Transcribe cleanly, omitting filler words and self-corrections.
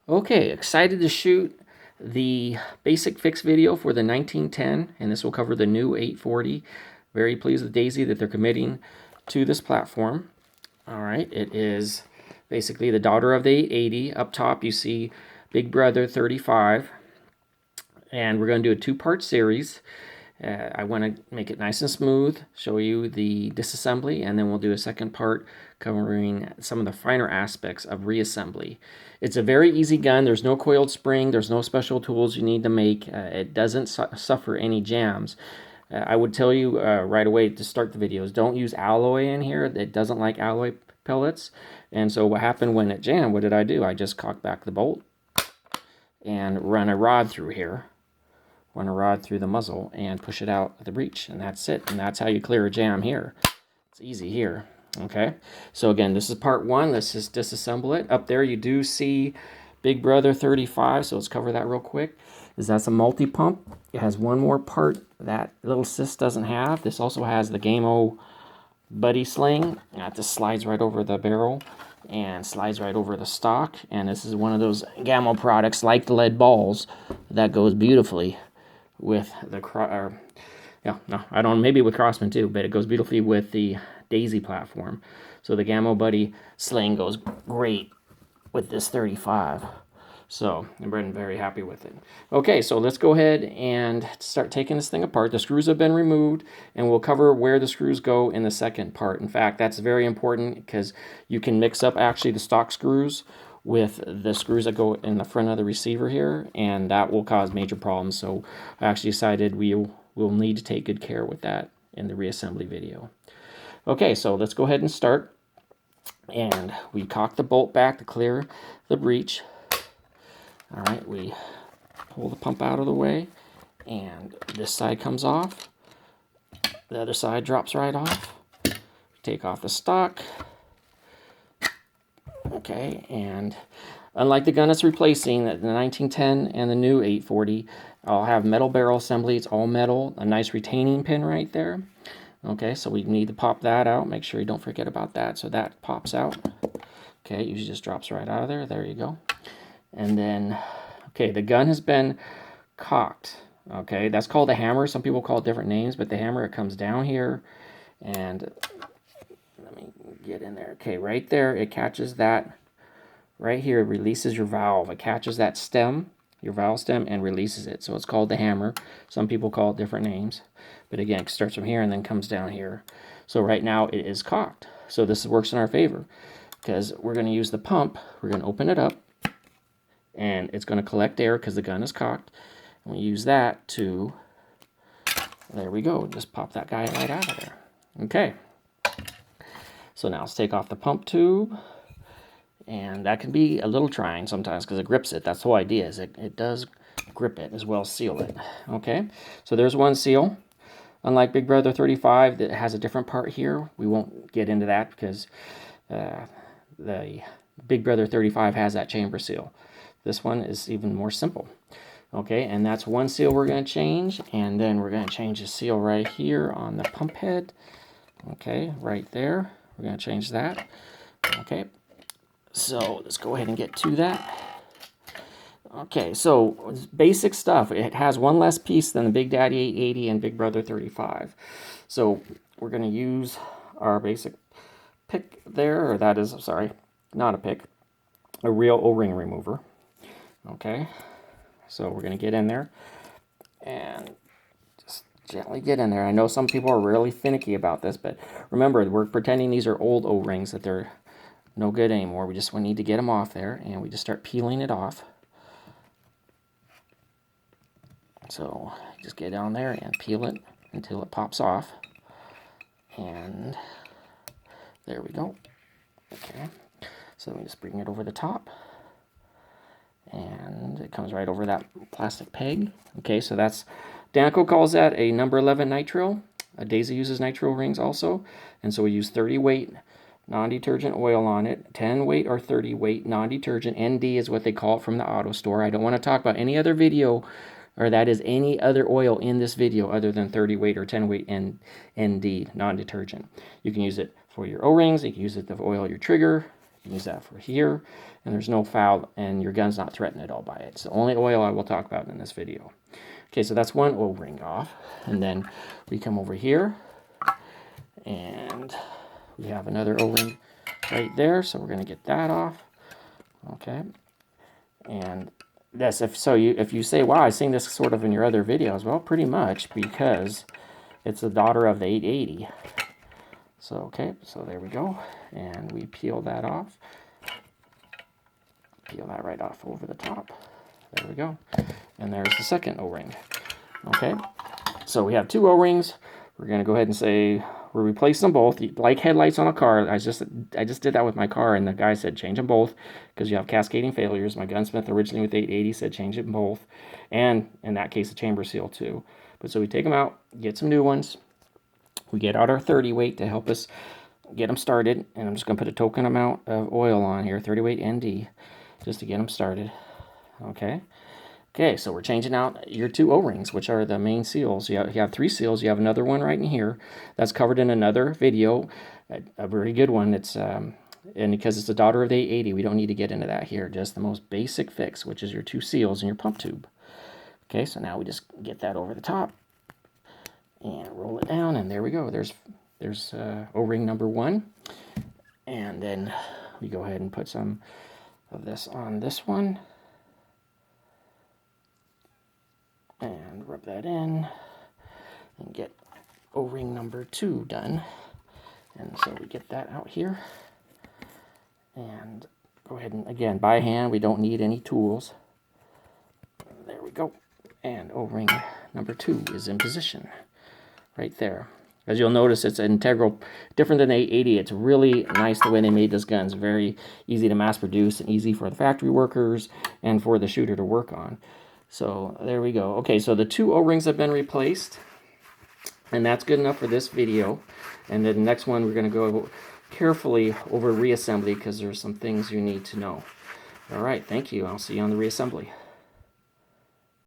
Okay, excited to shoot the basic fix video for the 1910, and this will cover the new 840. Very pleased with Daisy that they're committing to this platform. All right, it is basically the daughter of the 880. Up top, you see Big Brother 35, and we're going to do a two-part series. I want to make it nice and smooth, show you the disassembly, and then we'll do a second part covering some of the finer aspects of reassembly. It's a very easy gun. There's no coiled spring. There's no special tools you need to make. It doesn't suffer any jams. I would tell you right away to start the videos, don't use alloy in here. It doesn't like alloy pellets. And so what happened when it jammed, what did I do? I just cocked back the bolt and run a rod through here. Run a rod through the muzzle and push it out of the breech, and that's it. And that's how you clear a jam here. It's easy here. Okay, so again, this is part one. Let's just disassemble it. Up there you do see Big Brother 35, so let's cover that real quick. That's a multi-pump. It has one more part that little sis doesn't have. This also has the Game-O buddy sling. This slides right over the barrel and slides right over the stock, and this is one of those Gammo products like the lead balls that goes beautifully with the I don't know, maybe with Crossman too, but it goes beautifully with the Daisy platform. So the Gammo Buddy sling goes great with this 35. So I'm very happy with it. Okay, so let's go ahead and start taking this thing apart. The screws have been removed, and we'll cover where the screws go in the second part. In fact, that's very important because you can mix up actually the stock screws with the screws that go in the front of the receiver here, and that will cause major problems. So I actually decided we'll need to take good care with that in the reassembly video. Okay, so let's go ahead and start. And we cock the bolt back to clear the breech. All right, we pull the pump out of the way, and this side comes off. The other side drops right off. Take off the stock. Okay, and unlike the gun it's replacing, the 1910 and the new 840, I'll have metal barrel assembly. It's all metal, a nice retaining pin right there. Okay, so we need to pop that out. Make sure you don't forget about that. So that pops out. Okay, it usually just drops right out of there. There you go. And then, okay, the gun has been cocked. Okay, that's called a hammer. Some people call it different names, but the hammer, it comes down here, and let me get in there. Okay, right there, it catches that. Right here, it releases your valve. It catches that stem, your valve stem, and releases it. So it's called the hammer. Some people call it different names. But again, it starts from here and then comes down here. So right now, it is cocked. So this works in our favor because we're going to use the pump. We're going to open it up, and it's going to collect air because the gun is cocked. And we use that to, there we go, just pop that guy right out of there. Okay. So now let's take off the pump tube. And that can be a little trying sometimes because it grips it. That's the whole idea, is it does grip it as well as seal it. Okay, so there's one seal. Unlike Big Brother 35 that has a different part here, we won't get into that because the Big Brother 35 has that chamber seal. This one is even more simple. Okay, and that's one seal we're going to change, and then we're going to change the seal right here on the pump head. Okay, right there. We're going to change that. Okay. So let's go ahead and get to that. Okay, so basic stuff. It has one less piece than the Big Daddy 880 and Big Brother 35. So we're going to use our basic pick there, or that is, sorry, not a pick, a real O-ring remover. Okay, so we're going to get in there and just gently get in there. I know some people are really finicky about this, but remember, we're pretending these are old O-rings, that they're no good anymore. We need to get them off there, and we just start peeling it off. So just get down there and peel it until it pops off. And there we go. Okay, so we just bring it over the top, and it comes right over that plastic peg. Okay, so that's, Danco calls that a number 11 nitrile. Daisy uses nitrile rings also, and so we use 30 weight non-detergent oil on it, 10 weight or 30 weight non-detergent. ND is what they call it from the auto store. I don't want to talk about any other video, or that is any other oil in this video other than 30 weight or 10 weight ND non-detergent. You can use it for your O-rings, you can use it to oil your trigger, use that for here, and there's no foul, and your gun's not threatened at all by it. It's the only oil I will talk about in this video. Okay, so that's one O-ring off, and then we come over here, and we have another O-ring right there, so we're going to get that off. Okay, and this, if you say, wow, I've seen this sort of in your other videos, well, pretty much, because it's the daughter of the 880. So, okay, so there we go, and we peel that off. Peel that right off over the top. There we go, and there's the second O-ring. Okay, so we have two O-rings. We're going to go ahead and say we're replacing them both. Like headlights on a car, I just did that with my car, and the guy said change them both because you have cascading failures. My gunsmith originally with 880 said change it both, and in that case, the chamber seal too. But so we take them out, get some new ones. We get out our 30 weight to help us get them started, and I'm just going to put a token amount of oil on here, 30 weight ND, just to get them started. Okay. Okay, so we're changing out your two O-rings, which are the main seals. You have three seals. You have another one right in here that's covered in another video, a very good one. It's and because it's the daughter of the 880, we don't need to get into that here. Just the most basic fix, which is your two seals and your pump tube. Okay, so now we just get that over the top and roll it down, and there we go. There's O-ring number one, and then we go ahead and put some of this on this one. And rub that in and get O-ring number two done. And so we get that out here. And go ahead and, again, by hand, we don't need any tools. There we go. And O-ring number two is in position right there. As you'll notice, it's an integral, different than 880. It's really nice the way they made those guns. Very easy to mass produce and easy for the factory workers and for the shooter to work on. So there we go. Okay, so the two O-rings have been replaced, and that's good enough for this video. And then the next one, we're going to go carefully over reassembly because there's some things you need to know. All right, thank you. I'll see you on the reassembly.